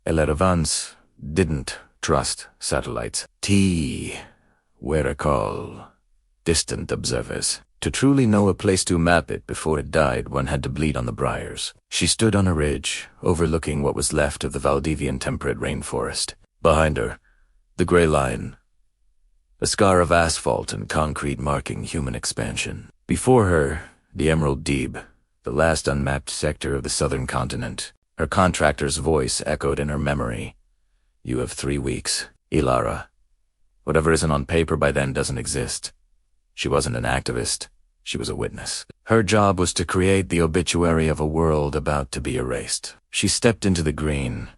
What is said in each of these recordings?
Elara Vance didn't trust satellites. Were call distant observers. To truly know a place to map it before it died, one had to bleed on the briars. She stood on a ridge, overlooking what was left of the Valdivian temperate rainforest. Behind her, the gray line, a scar of asphalt and concrete marking human expansion. Before her, the Emerald Deep, the last unmapped sector of the southern continent. Her contractor's voice echoed in her memory. "You have 3 weeks, Elara. Whatever isn't on paper by then doesn't exist." She wasn't an activist. She was a witness. Her job was to create the obituary of a world about to be erased. She stepped into the green.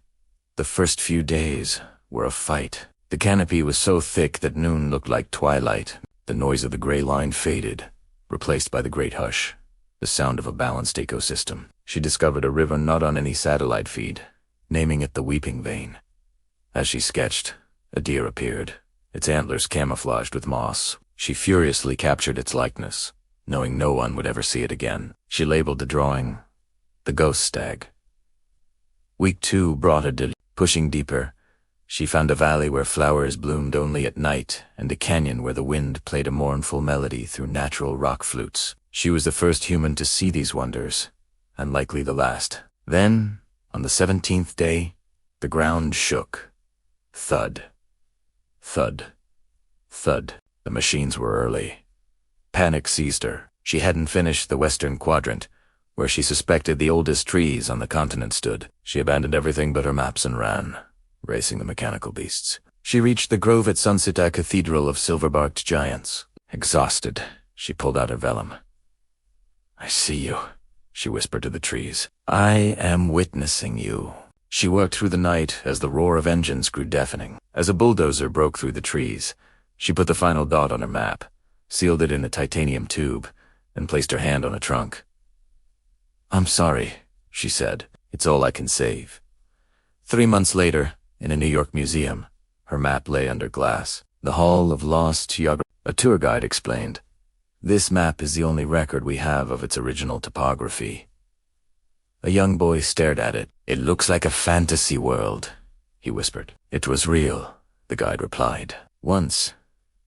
The first few days were a fight. The canopy was so thick that noon looked like twilight. The noise of the gray line faded, replaced by the great hush, the sound of a balanced ecosystem. She discovered a river not on any satellite feed, naming it the Weeping Vein. As she sketched, a deer appeared, its antlers camouflaged with moss. She furiously captured its likeness, knowing no one would ever see it again. She labeled the drawing, the Ghost Stag. Week 2 brought her pushing deeper. She found a valley where flowers bloomed only at night, and a canyon where the wind played a mournful melody through natural rock flutes. She was the first human to see these wonders, and likely the last. Then, on the 17th day, the ground shook. Thud. Thud. Thud. The machines were early. Panic seized her. She hadn't finished the western quadrant, where she suspected the oldest trees on the continent stood. She abandoned everything but her maps and ran, racing the mechanical beasts. She reached the grove at sunset, a cathedral of silver-barked giants. Exhausted, she pulled out her vellum. "I see you," she whispered to the trees. "I am witnessing you." She worked through the night as the roar of engines grew deafening. As a bulldozer broke through the trees, she put the final dot on her map, sealed it in a titanium tube, and placed her hand on a trunk. "I'm sorry," she said. "It's all I can save." 3 months later, in a New York museum, her map lay under glass. "The Hall of Lost Geography," a tour guide explained. "This map is the only record we have of its original topography." A young boy stared at it. "It looks like a fantasy world," he whispered. "It was real," the guide replied. Once,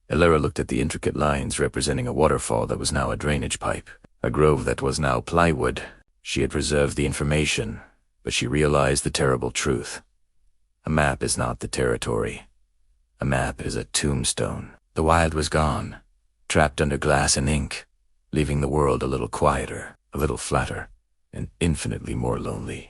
Elara looked at the intricate lines representing a waterfall that was now a drainage pipe, a grove that was now plywood. She had preserved the information, but she realized the terrible truth. A map is not the territory. A map is a tombstone. The wild was gone, trapped under glass and ink, leaving the world a little quieter, a little flatter, and infinitely more lonely.